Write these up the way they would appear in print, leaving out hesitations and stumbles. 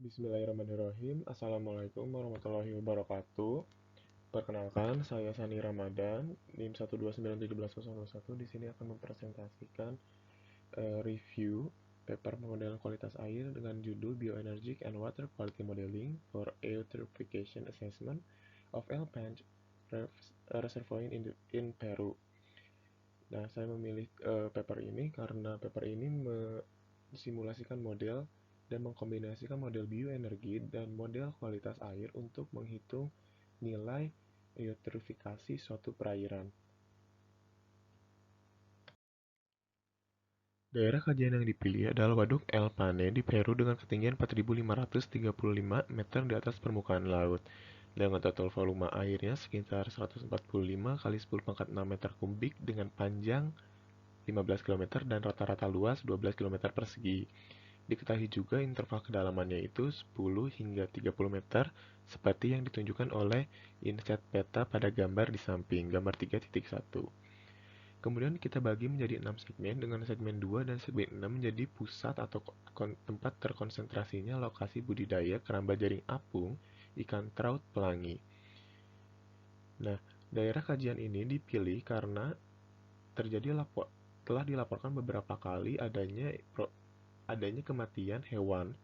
Bismillahirrahmanirrahim. Assalamualaikum warahmatullahi wabarakatuh. Perkenalkan, saya Sani Ramadan, NIM 1291701. Di sini akan mempresentasikan review paper pengelolaan kualitas air dengan judul Bioenergy and Water Quality Modeling for Eutrophication Assessment of El Panch Reservoir in Peru. Nah, saya memilih paper ini karena paper ini simulasikan model dan mengkombinasikan model bioenergi dan model kualitas air untuk menghitung nilai eutrofifikasi suatu perairan. Daerah kajian yang dipilih adalah Waduk El Pane di Peru dengan ketinggian 4.535 meter di atas permukaan laut, dengan total volume airnya sekitar 145 kali 10 pangkat 6 meter kubik dengan panjang 15 km dan rata-rata luas 12 km persegi. Diketahui juga interval kedalamannya itu 10 hingga 30 meter seperti yang ditunjukkan oleh inset peta pada gambar di samping, gambar 3.1. Kemudian kita bagi menjadi 6 segmen dengan segmen 2 dan segmen 6 menjadi pusat atau tempat terkonsentrasinya lokasi budidaya keramba jaring apung ikan trout pelangi. Nah, daerah kajian ini dipilih karena telah dilaporkan beberapa kali adanya kematian hewan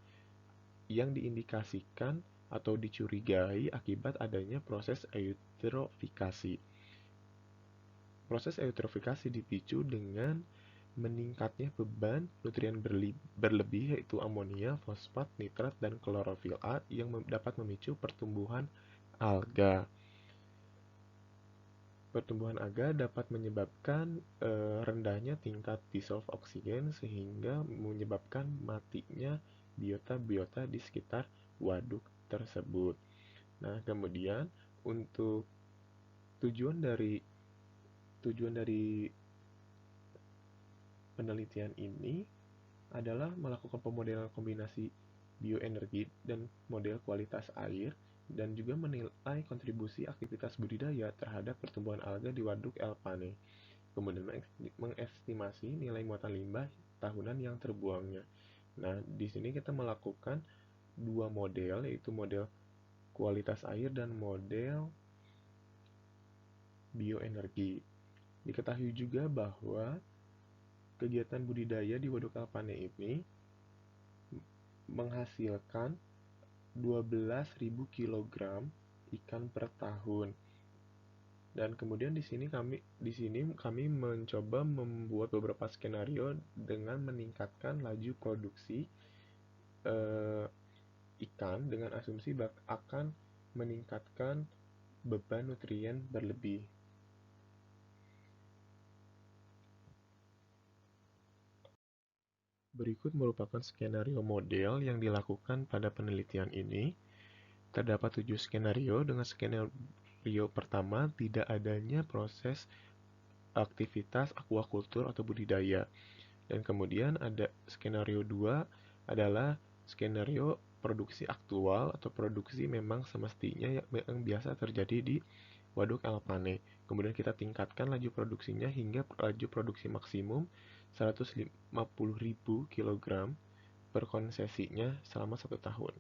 yang diindikasikan atau dicurigai akibat adanya proses eutrofikasi. Proses eutrofikasi dipicu dengan meningkatnya beban nutrien berlebih yaitu amonia, fosfat, nitrat, dan klorofil A yang dapat memicu pertumbuhan alga. Pertumbuhan alga dapat menyebabkan rendahnya tingkat dissolved oksigen sehingga menyebabkan matinya biota-biota di sekitar waduk tersebut. Nah, kemudian untuk tujuan dari tujuan dari penelitian ini adalah melakukan pemodelan kombinasi bioenergi dan model kualitas air dan juga menilai kontribusi aktivitas budidaya terhadap pertumbuhan alga di Waduk El Pane. Kemudian mengestimasi nilai muatan limbah tahunan yang terbuangnya. Nah, di sini kita melakukan dua model, yaitu model kualitas air dan model bioenergi. Diketahui juga bahwa kegiatan budidaya di Waduk El Pane ini menghasilkan 12.000 kg ikan per tahun. Dan kemudian di sini kami mencoba membuat beberapa skenario dengan meningkatkan laju produksi eh, ikan dengan asumsi akan meningkatkan beban nutrien berlebih. Berikut merupakan skenario model yang dilakukan pada penelitian ini. Terdapat 7 skenario. Dengan skenario pertama, tidak adanya proses aktivitas aquaculture atau budidaya. Dan kemudian ada skenario 2 adalah skenario produksi aktual atau produksi memang semestinya yang biasa terjadi di Waduk El Pane. Kemudian kita tingkatkan laju produksinya hingga laju produksi maksimum 150.000 kg per konsesinya selama 1 tahun.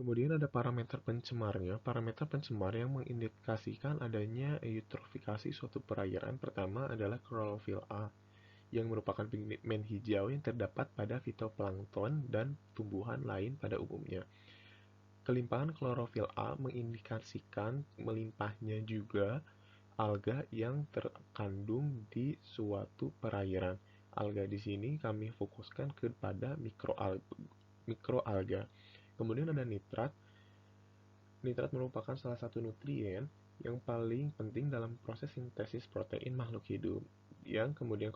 Kemudian ada parameter pencemarnya. Parameter pencemar yang mengindikasikan adanya eutrofikasi suatu perairan pertama adalah klorofil A, yang merupakan pigmen hijau yang terdapat pada fitoplankton dan tumbuhan lain pada umumnya. Kelimpahan klorofil A mengindikasikan melimpahnya juga alga yang terkandung di suatu perairan. Alga di sini kami fokuskan kepada mikroalga. Kemudian ada nitrat. Nitrat merupakan salah satu nutrien yang paling penting dalam proses sintesis protein makhluk hidup, yang kemudian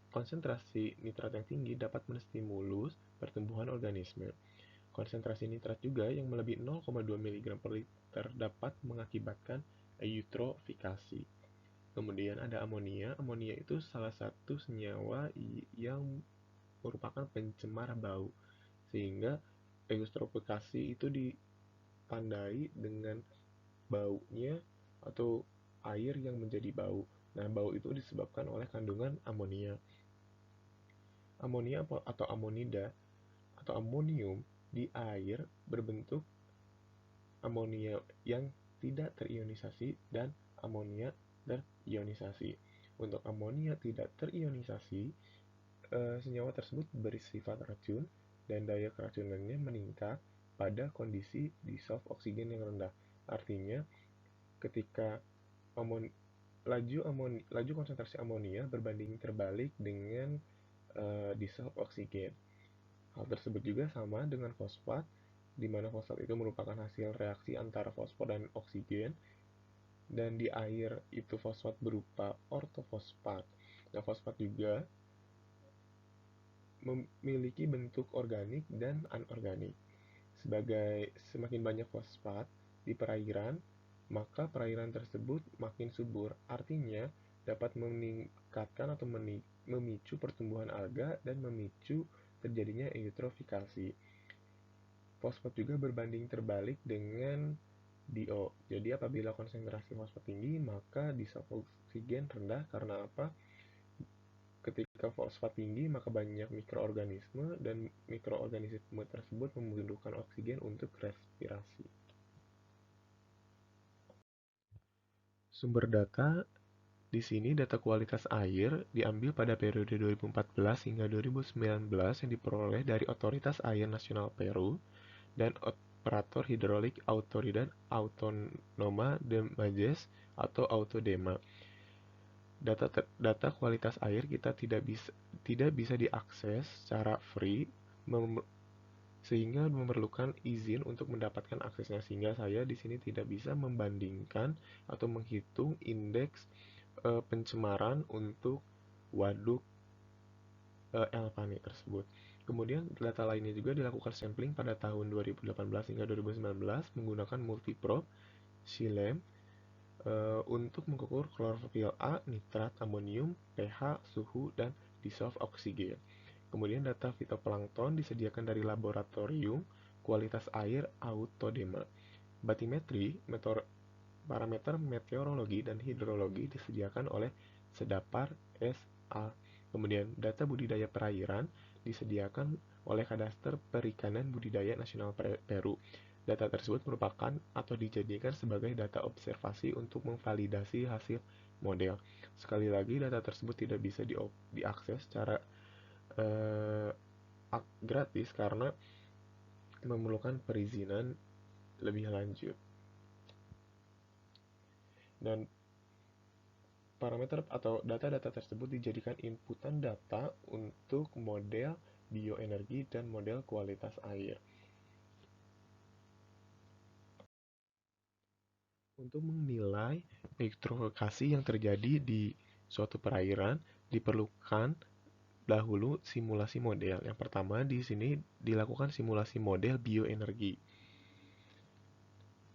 konsentrasi nitrat yang tinggi dapat menstimulus pertumbuhan organisme. Konsentrasi nitrat juga yang melebihi 0,2 mg per liter dapat mengakibatkan eutrofikasi. Kemudian ada amonia. Amonia itu salah satu senyawa yang merupakan pencemar bau, sehingga eutrofikasi itu ditandai dengan baunya atau air yang menjadi bau. Nah, bau itu disebabkan oleh kandungan amonia. Amonia atau amonida atau amonium di air berbentuk amonia yang tidak terionisasi dan amonia terionisasi. Untuk amonia tidak terionisasi, senyawa tersebut bersifat racun dan daya keracunannya meningkat pada kondisi dissolve oksigen yang rendah. Artinya, ketika amon, laju konsentrasi amonia berbanding terbalik dengan dissolve oksigen. Hal tersebut juga sama dengan fosfat, di mana fosfat itu merupakan hasil reaksi antara fosfor dan oksigen, dan di air itu fosfat berupa ortofosfat. Nah, fosfat juga memiliki bentuk organik dan anorganik. Semakin banyak fosfat di perairan, maka perairan tersebut makin subur. Artinya, dapat meningkatkan atau memicu pertumbuhan alga dan memicu terjadinya eutrofikasi. Fosfat juga berbanding terbalik dengan DO. Jadi apabila konsentrasi fosfat tinggi, maka dissolve oksigen rendah. Karena apa? Ketika fosfat tinggi, maka banyak mikroorganisme dan mikroorganisme tersebut membutuhkan oksigen untuk respirasi. Sumber data di sini data kualitas air diambil pada periode 2014 hingga 2019 yang diperoleh dari Otoritas Air Nasional Peru dan Operator Hidrolik Autoridad Autonoma de Majes atau Autodema. Data kualitas air kita tidak bisa diakses secara free, sehingga memerlukan izin untuk mendapatkan aksesnya, sehingga saya di sini tidak bisa membandingkan atau menghitung indeks pencemaran untuk waduk El Pane tersebut. Kemudian data lainnya juga dilakukan sampling pada tahun 2018 hingga 2019 menggunakan multiprobe SILEM untuk mengukur klorofil A, nitrat, amonium, pH, suhu, dan dissolve oksigen. Kemudian data fitoplankton disediakan dari laboratorium kualitas air Autodema. Batimetri, parameter meteorologi dan hidrologi disediakan oleh Sedapar SA. Kemudian data budidaya perairan disediakan oleh Kadaster Perikanan Budidaya Nasional Peru. Data tersebut merupakan atau dijadikan sebagai data observasi untuk memvalidasi hasil model. Sekali lagi, data tersebut tidak bisa diakses secara gratis karena memerlukan perizinan lebih lanjut. Dan parameter atau data-data tersebut dijadikan inputan data untuk model bioenergi dan model kualitas air. Untuk menilai eutrofikasi yang terjadi di suatu perairan, diperlukan dahulu simulasi model. Yang pertama di sini dilakukan simulasi model bioenergi.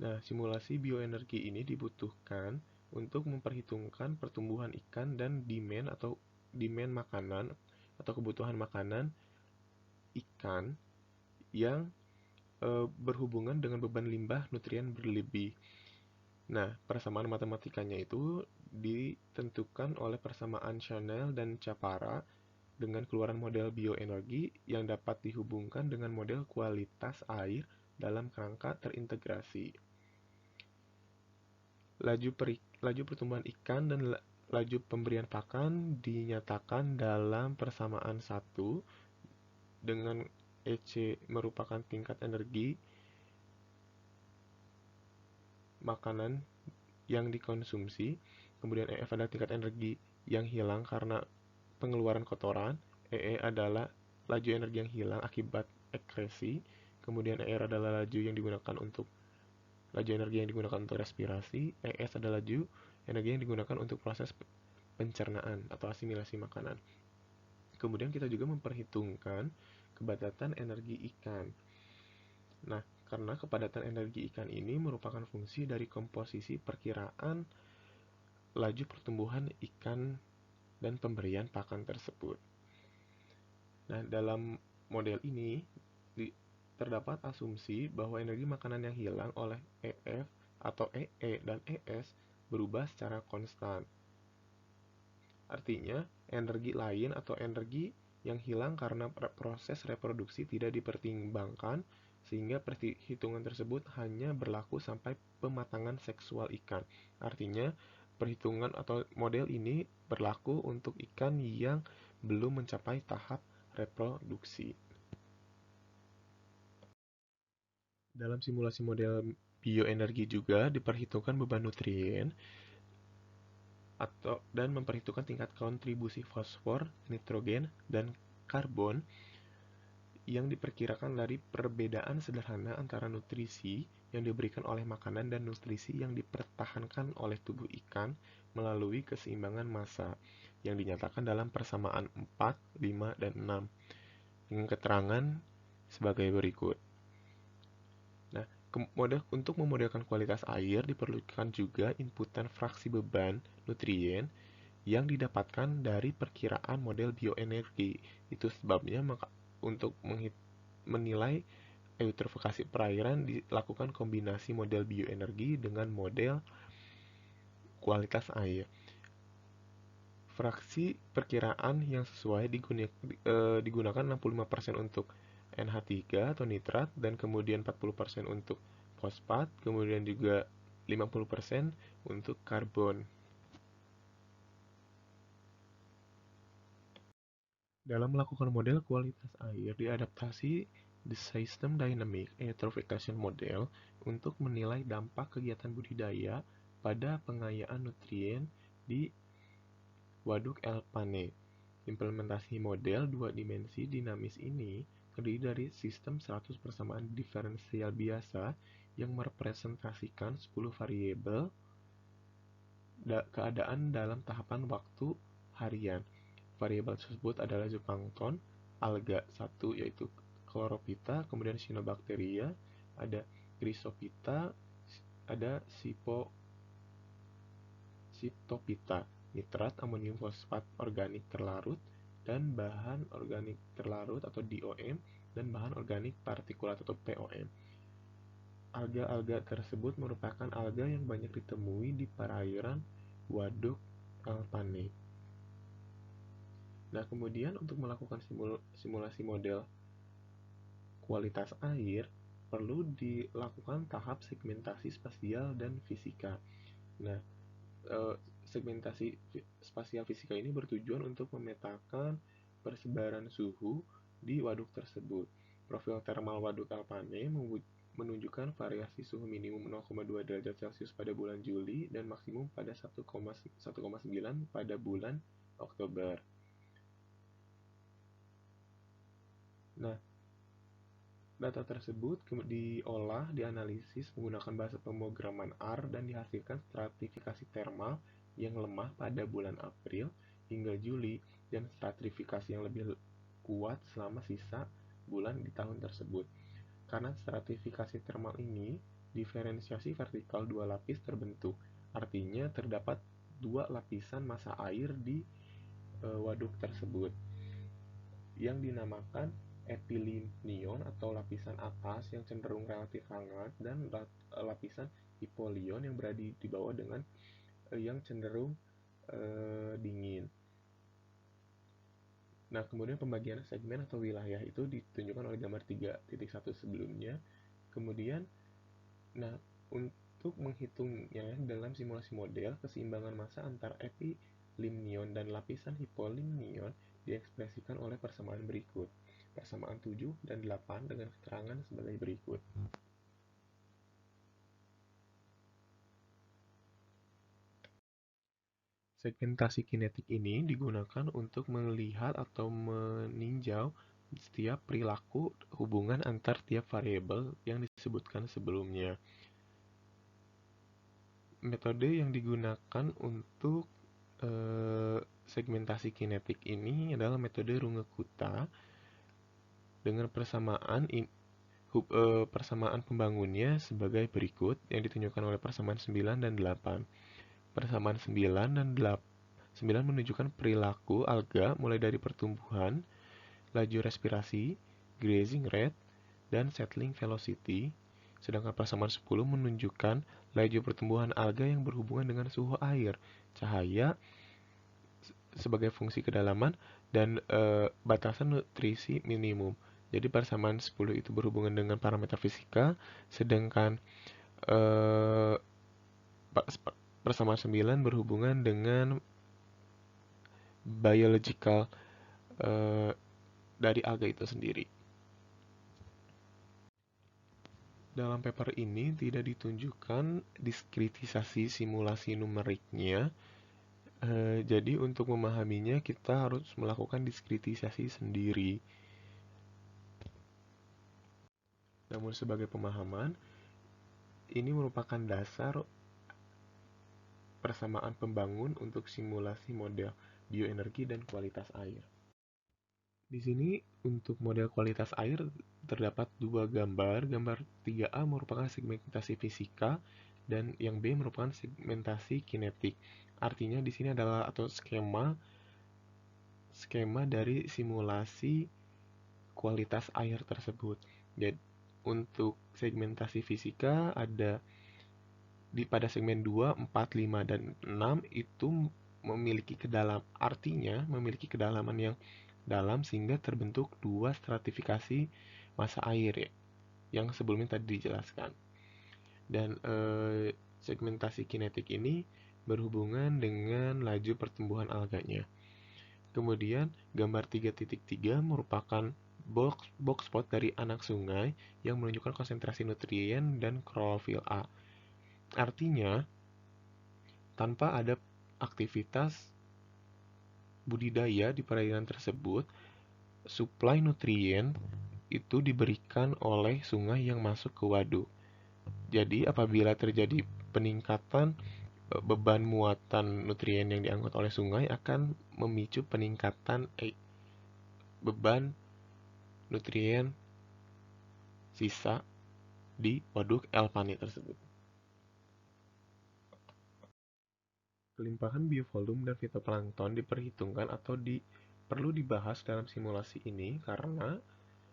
Nah, simulasi bioenergi ini dibutuhkan untuk memperhitungkan pertumbuhan ikan dan demand makanan atau kebutuhan makanan ikan yang berhubungan dengan beban limbah nutrien berlebih. Nah, persamaan matematikanya itu ditentukan oleh persamaan Chanel dan Chapara dengan keluaran model bioenergi yang dapat dihubungkan dengan model kualitas air dalam kerangka terintegrasi. Laju pertumbuhan ikan dan laju pemberian pakan dinyatakan dalam persamaan 1 dengan EC merupakan tingkat energi makanan yang dikonsumsi, kemudian EF adalah tingkat energi yang hilang karena pengeluaran kotoran, EE adalah laju energi yang hilang akibat ekresi, kemudian ER adalah laju energi yang digunakan untuk respirasi, ES adalah laju energi yang digunakan untuk proses pencernaan atau asimilasi makanan. Kemudian kita juga memperhitungkan kepadatan energi ikan. Nah, karena kepadatan energi ikan ini merupakan fungsi dari komposisi perkiraan laju pertumbuhan ikan dan pemberian pakan tersebut. Nah, dalam model ini terdapat asumsi bahwa energi makanan yang hilang oleh EF atau EE dan ES berubah secara konstan. Artinya, energi lain atau energi yang hilang karena proses reproduksi tidak dipertimbangkan, sehingga perhitungan tersebut hanya berlaku sampai pematangan seksual ikan. Artinya, perhitungan atau model ini berlaku untuk ikan yang belum mencapai tahap reproduksi. Dalam simulasi model bioenergi juga diperhitungkan beban nutrien dan memperhitungkan tingkat kontribusi fosfor, nitrogen, dan karbon yang diperkirakan dari perbedaan sederhana antara nutrisi yang diberikan oleh makanan dan nutrisi yang dipertahankan oleh tubuh ikan melalui keseimbangan massa yang dinyatakan dalam persamaan 4, 5, dan 6 dengan keterangan sebagai berikut. Nah, untuk memodelkan kualitas air diperlukan juga inputan fraksi beban nutrien yang didapatkan dari perkiraan model bioenergi. Itu sebabnya untuk menilai eutrofikasi perairan dilakukan kombinasi model bioenergi dengan model kualitas air. Fraksi perkiraan yang sesuai digunakan 65% untuk NH3 atau nitrat, dan kemudian 40% untuk fosfat, kemudian juga 50% untuk karbon. Dalam melakukan model kualitas air diadaptasi the System Dynamic Eutrophication Model untuk menilai dampak kegiatan budidaya pada pengayaan nutrien di Waduk El Pane. Implementasi model dua dimensi dinamis ini terdiri dari sistem 100 persamaan diferensial biasa yang merepresentasikan 10 variabel keadaan dalam tahapan waktu harian. Variabel tersebut adalah zooplankton, alga 1 yaitu chlorophyta, kemudian cyanobacteria, ada chrysophyta, ada Phytophyta, nitrat, amonium fosfat organik terlarut, dan bahan organik terlarut atau DOM, dan bahan organik partikulat atau POM. Alga-alga tersebut merupakan alga yang banyak ditemui di perairan Waduk El Pane. Nah, kemudian untuk melakukan simulasi model kualitas air, perlu dilakukan tahap segmentasi spasial dan fisika. Nah, segmentasi spasial fisika ini bertujuan untuk memetakan persebaran suhu di waduk tersebut. Profil termal waduk El Pane menunjukkan variasi suhu minimum 0,2 derajat Celcius pada bulan Juli dan maksimum pada 1,9 pada bulan Oktober. Nah, data tersebut diolah, dianalisis menggunakan bahasa pemrograman R dan dihasilkan stratifikasi termal yang lemah pada bulan April hingga Juli dan stratifikasi yang lebih kuat selama sisa bulan di tahun tersebut. Karena stratifikasi termal ini, diferensiasi vertikal dua lapis terbentuk. Artinya terdapat dua lapisan massa air di waduk tersebut yang dinamakan epilinion atau lapisan atas yang cenderung relatif hangat dan lapisan hipolion yang berada di bawah dengan yang cenderung dingin. Nah, kemudian pembagian segmen atau wilayah itu ditunjukkan oleh gambar 3.1 sebelumnya. Kemudian, nah, untuk menghitungnya dalam simulasi model, keseimbangan massa antara epilimnion dan lapisan hipolimnion diekspresikan oleh persamaan berikut. Persamaan 7 dan 8 dengan keterangan sebagai berikut. Segmentasi kinetik ini digunakan untuk melihat atau meninjau setiap perilaku hubungan antar tiap variabel yang disebutkan sebelumnya. Metode yang digunakan untuk segmentasi kinetik ini adalah metode Runge-Kutta dengan persamaan pembangunnya sebagai berikut yang ditunjukkan oleh persamaan 9 dan 8. Persamaan 9 dan 9 menunjukkan perilaku alga mulai dari pertumbuhan, laju respirasi, grazing rate, dan settling velocity, sedangkan persamaan 10 menunjukkan laju pertumbuhan alga yang berhubungan dengan suhu air, cahaya sebagai fungsi kedalaman, dan batasan nutrisi minimum. Jadi persamaan 10 itu berhubungan dengan parameter fisika, sedangkan eh, persamaan 9 berhubungan dengan biological eh, dari alga itu sendiri. Dalam paper ini tidak ditunjukkan diskritisasi simulasi numeriknya. Jadi untuk memahaminya kita harus melakukan diskritisasi sendiri. Namun sebagai pemahaman, ini merupakan dasar persamaan pembangun untuk simulasi model bioenergi dan kualitas air. Di sini untuk model kualitas air terdapat dua gambar. Gambar 3A merupakan segmentasi fisika dan yang B merupakan segmentasi kinetik. Artinya di sini adalah atau skema dari simulasi kualitas air tersebut. Jadi untuk segmentasi fisika ada pada segmen 2, 4, 5, dan 6 itu memiliki kedalaman yang dalam sehingga terbentuk dua stratifikasi massa air ya, yang sebelumnya tadi dijelaskan. Dan segmentasi kinetik ini berhubungan dengan laju pertumbuhan alganya. Kemudian gambar 3.3 merupakan box plot dari anak sungai yang menunjukkan konsentrasi nutrien dan klorofil A. Artinya, tanpa ada aktivitas budidaya di perairan tersebut, suplai nutrien itu diberikan oleh sungai yang masuk ke waduk. Jadi, apabila terjadi peningkatan beban muatan nutrien yang diangkut oleh sungai akan memicu peningkatan beban nutrien sisa di waduk El Pani tersebut. Kelimpahan biovolume dan fitoplankton diperhitungkan atau perlu dibahas dalam simulasi ini karena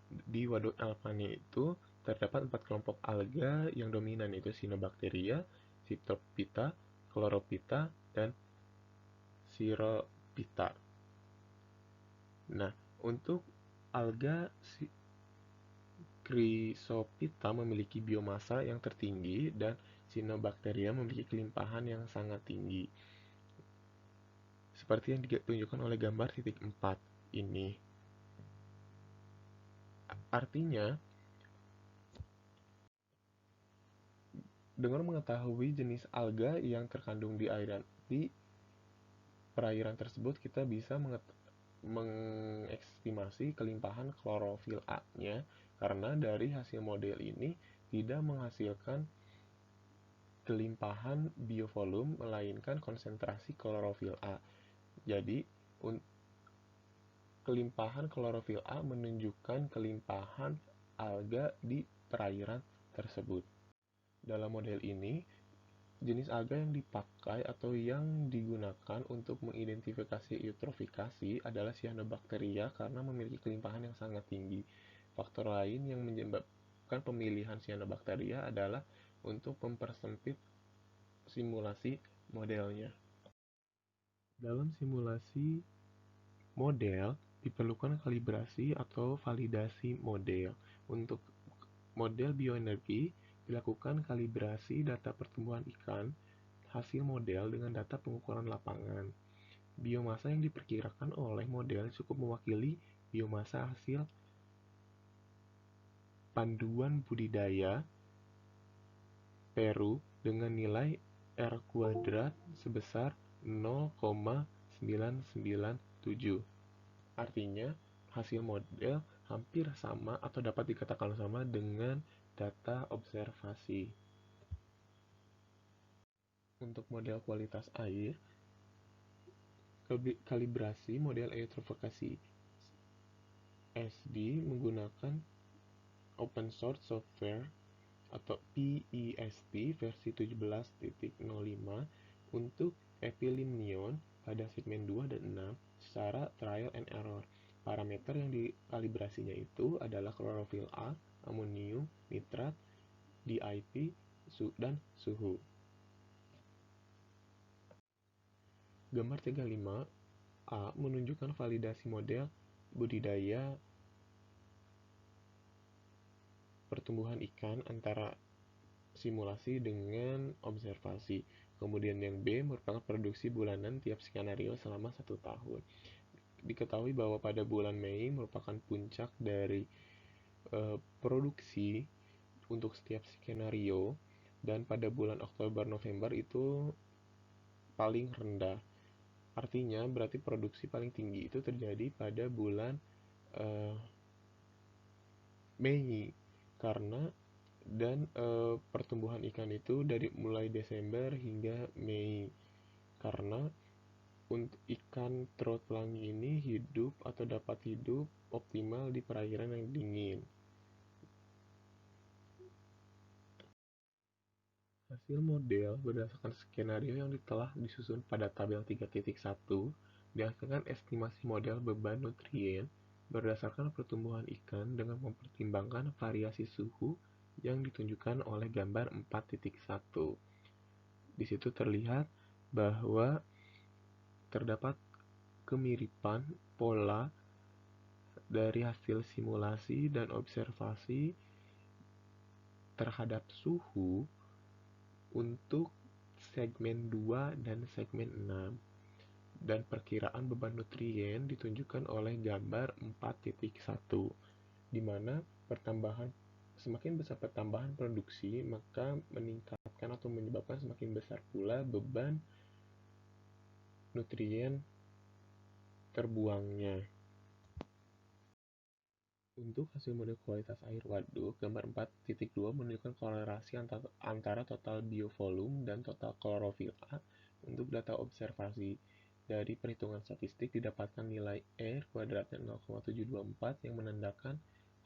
di waduk El Pani itu terdapat 4 kelompok alga yang dominan, yaitu Cyanobacteria, Phytophyta, Chlorophyta, dan Xerophyta. Nah, untuk alga Chrysophyta memiliki biomasa yang tertinggi dan Cyanobacteria memiliki kelimpahan yang sangat tinggi. Seperti yang ditunjukkan oleh gambar titik 4 ini. Artinya, dengan mengetahui jenis alga yang terkandung di perairan tersebut, kita bisa mengestimasi kelimpahan klorofil A-nya karena dari hasil model ini tidak menghasilkan kelimpahan biovolume melainkan konsentrasi klorofil A. Jadi, kelimpahan klorofil A menunjukkan kelimpahan alga di perairan tersebut. Dalam model ini, jenis alga yang dipakai atau yang digunakan untuk mengidentifikasi eutrofikasi adalah Cyanobacteria karena memiliki kelimpahan yang sangat tinggi. Faktor lain yang menyebabkan pemilihan Cyanobacteria adalah untuk mempersempit simulasi modelnya. Dalam simulasi model, diperlukan kalibrasi atau validasi model. Untuk model bioenergi, dilakukan kalibrasi data pertumbuhan ikan hasil model dengan data pengukuran lapangan. Biomasa yang diperkirakan oleh model cukup mewakili biomasa hasil panduan budidaya Peru dengan nilai R kuadrat sebesar 0,997. Artinya, hasil model hampir sama atau dapat dikatakan sama dengan data observasi. Untuk model kualitas air, kalibrasi model eutrofikasi SD menggunakan open source software atau PEST versi 17.05 untuk Epilimnion pada segmen 2 dan 6 secara trial and error. Parameter yang dikalibrasinya itu adalah klorofil A, amonium, nitrat, DIP, dan suhu. Gambar 35 A menunjukkan validasi model budidaya pertumbuhan ikan antara simulasi dengan observasi. Kemudian yang B merupakan produksi bulanan tiap skenario selama 1 tahun. Diketahui bahwa pada bulan Mei merupakan puncak dari produksi untuk setiap skenario, dan pada bulan Oktober-November itu paling rendah. Artinya berarti produksi paling tinggi itu terjadi pada bulan uh, Mei, karena pertumbuhan ikan itu dari mulai Desember hingga Mei, karena untuk ikan trout pelangi ini hidup atau dapat hidup optimal di perairan yang dingin. Hasil model berdasarkan skenario yang telah disusun pada tabel 3.1 dihasilkan estimasi model beban nutrien berdasarkan pertumbuhan ikan dengan mempertimbangkan variasi suhu yang ditunjukkan oleh gambar 4.1. Di situ terlihat bahwa terdapat kemiripan pola dari hasil simulasi dan observasi terhadap suhu untuk segmen 2 dan segmen 6, dan perkiraan beban nutrien ditunjukkan oleh gambar 4.1, di mana semakin besar pertambahan produksi, maka meningkatkan atau menyebabkan semakin besar pula beban nutrien terbuangnya. Untuk hasil model kualitas air waduk, gambar 4.2 menunjukkan korelasi antara total biovolume dan total klorofil A untuk data observasi. Dari perhitungan statistik didapatkan nilai R kuadratnya 0,724 yang menandakan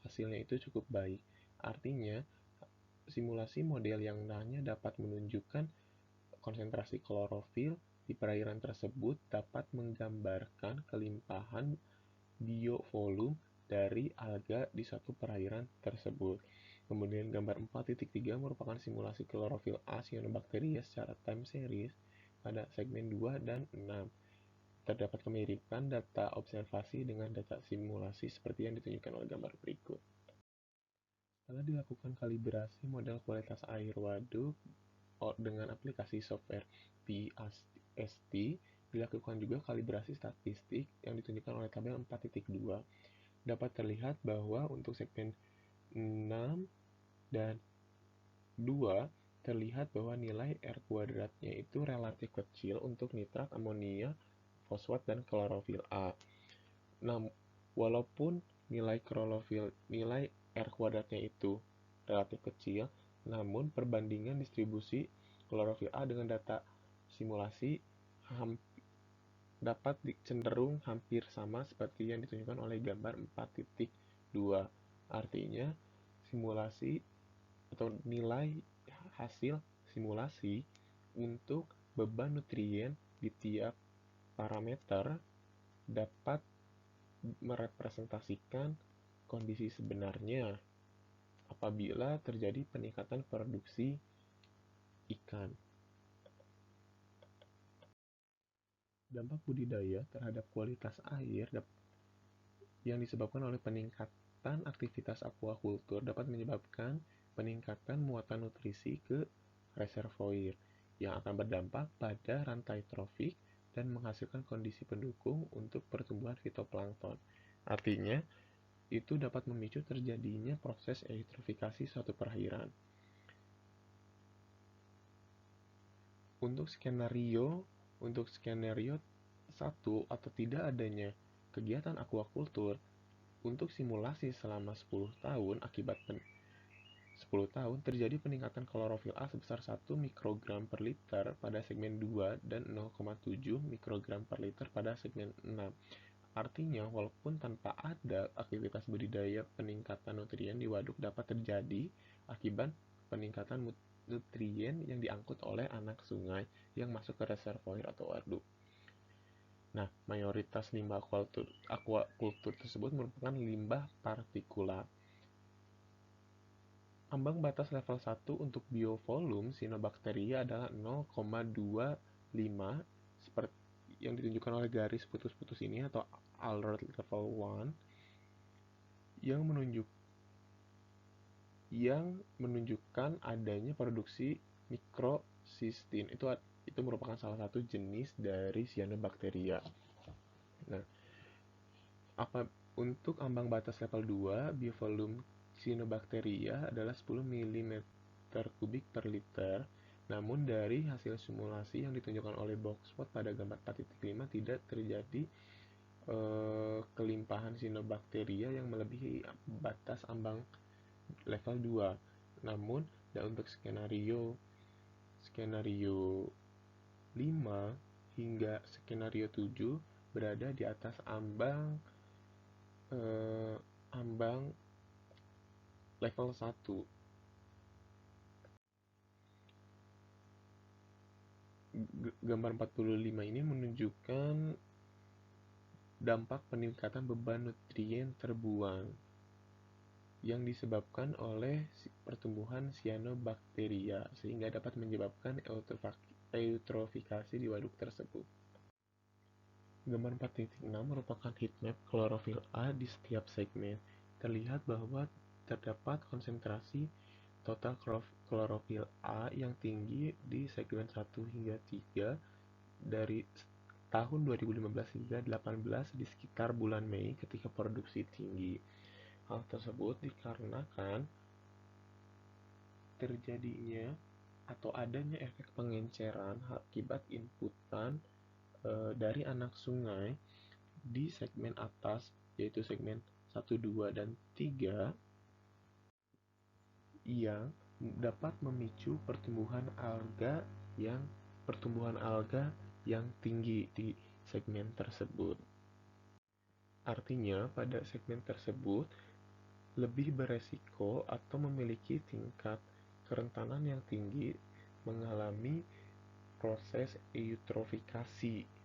hasilnya itu cukup baik. Artinya, simulasi model yang hanya dapat menunjukkan konsentrasi klorofil di perairan tersebut dapat menggambarkan kelimpahan biovolume dari alga di satu perairan tersebut. Kemudian gambar 4.3 merupakan simulasi klorofil A cyanobacteria secara time series pada segmen 2 dan 6. Terdapat kemiripan data observasi dengan data simulasi seperti yang ditunjukkan oleh gambar berikut. Setelah dilakukan kalibrasi model kualitas air waduk dengan aplikasi software PST, dilakukan juga kalibrasi statistik yang ditunjukkan oleh tabel 4.2. Dapat terlihat bahwa untuk segmen 6 dan 2 terlihat bahwa nilai R kuadratnya itu relatif kecil untuk nitrat, amonia, fosfat, dan klorofil A. Nah, walaupun nilai R kuadratnya itu relatif kecil, namun perbandingan distribusi klorofil A dengan data simulasi dapat cenderung hampir sama seperti yang ditunjukkan oleh gambar 4.2. Artinya, simulasi atau nilai hasil simulasi untuk beban nutrien di tiap parameter dapat merepresentasikan kondisi sebenarnya apabila terjadi peningkatan produksi ikan. Dampak budidaya terhadap kualitas air yang disebabkan oleh peningkatan aktivitas aquaculture dapat menyebabkan peningkatan muatan nutrisi ke reservoir yang akan berdampak pada rantai trofik dan menghasilkan kondisi pendukung untuk pertumbuhan fitoplankton. Artinya, itu dapat memicu terjadinya proses eutrofikasi suatu perairan. Untuk skenario 1 atau tidak adanya kegiatan aquaculture, untuk simulasi selama 10 tahun akibat 10 tahun terjadi peningkatan klorofil A sebesar 1 mikrogram per liter pada segmen 2 dan 0,7 mikrogram per liter pada segmen 6. Artinya, walaupun tanpa ada aktivitas budidaya, peningkatan nutrien di waduk dapat terjadi akibat peningkatan nutrien yang diangkut oleh anak sungai yang masuk ke reservoir atau waduk. Nah, mayoritas limbah aquaculture tersebut merupakan limbah partikulat. Ambang batas level 1 untuk biovolume Cyanobacteria adalah 0,25 yang ditunjukkan oleh garis putus-putus ini atau alert level 1 yang menunjukkan adanya produksi mikrosistin. Itu merupakan salah satu jenis dari cyanobacteria. Nah, untuk ambang batas level 2, biovolume cyanobacteria adalah 10 mm3 per liter. Namun dari hasil simulasi yang ditunjukkan oleh Boxford pada gambar 4.5 tidak terjadi kelimpahan cyanobacteria yang melebihi batas ambang level 2. Namun, untuk skenario 5 hingga skenario 7 berada di atas ambang level 1. Gambar 45 ini menunjukkan dampak peningkatan beban nutrien terbuang yang disebabkan oleh pertumbuhan cyanobacteria sehingga dapat menyebabkan eutrofikasi di waduk tersebut. Gambar 4.6 merupakan heatmap klorofil A di setiap segmen. Terlihat bahwa terdapat konsentrasi total klorofil A yang tinggi di segmen 1 hingga 3 dari tahun 2015 hingga 2018 di sekitar bulan Mei ketika produksi tinggi. Hal tersebut dikarenakan terjadinya atau adanya efek pengenceran akibat inputan dari anak sungai di segmen atas, yaitu segmen 1, 2, dan 3 yang dapat memicu pertumbuhan alga yang tinggi di segmen tersebut. Artinya, pada segmen tersebut lebih beresiko atau memiliki tingkat kerentanan yang tinggi mengalami proses eutrofikasi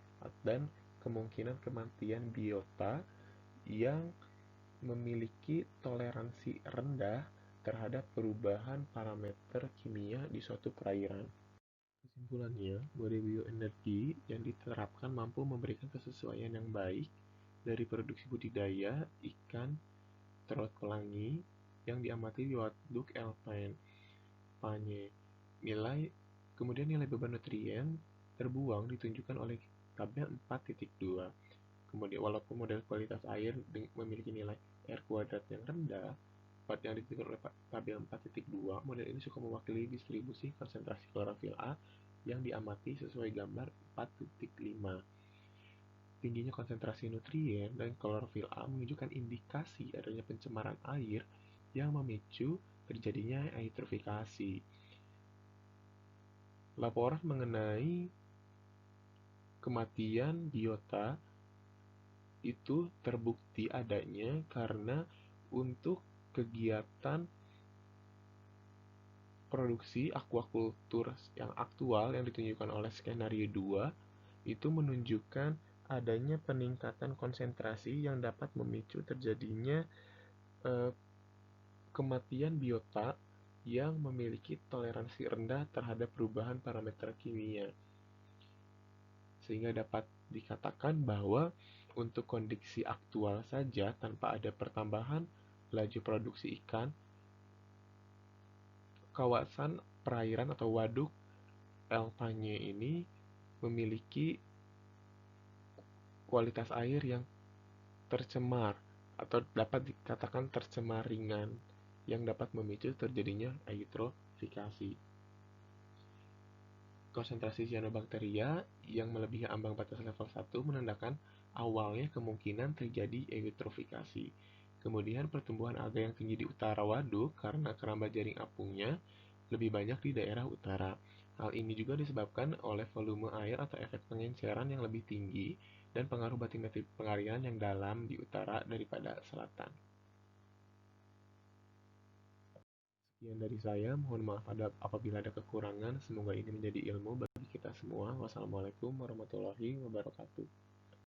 dan kemungkinan kematian biota yang memiliki toleransi rendah terhadap perubahan parameter kimia di suatu perairan. Kesimpulannya, mode bioenergi yang diterapkan mampu memberikan kesesuaian yang baik dari produksi budidaya ikan terut pelangi yang diamati di waduk Elpanye. Kemudian nilai beban nutrien terbuang ditunjukkan oleh tabel 4.2. Kemudian walaupun model kualitas air memiliki nilai R kuadrat yang rendah, yang ditunjukkan oleh tabel 4.2, model ini suka mewakili distribusi konsentrasi klorofil A yang diamati sesuai gambar 4.5. Tingginya konsentrasi nutrien dan klorofil A menunjukkan indikasi adanya pencemaran air yang memicu terjadinya eutrofikasi. Laporan mengenai kematian biota itu terbukti adanya karena untuk kegiatan produksi aquaculture yang aktual yang ditunjukkan oleh skenario 2 itu menunjukkan adanya peningkatan konsentrasi yang dapat memicu terjadinya kematian biota yang memiliki toleransi rendah terhadap perubahan parameter kimia. Sehingga dapat dikatakan bahwa untuk kondisi aktual saja tanpa ada pertambahan laju produksi ikan, kawasan perairan atau waduk Elpanye ini memiliki kualitas air yang tercemar atau dapat dikatakan tercemar ringan yang dapat memicu terjadinya eutrofikasi. Konsentrasi cyanobacteria yang melebihi ambang batas level 1 menandakan awalnya kemungkinan terjadi eutrofikasi. Kemudian pertumbuhan alga yang tinggi di utara waduk karena keramba jaring apungnya lebih banyak di daerah utara. Hal ini juga disebabkan oleh volume air atau efek pengenceran yang lebih tinggi dan pengaruh bathymetric pengairan yang dalam di utara daripada selatan. Sekian dari saya, mohon maaf apabila ada kekurangan. Semoga ini menjadi ilmu bagi kita semua. Wassalamualaikum warahmatullahi wabarakatuh.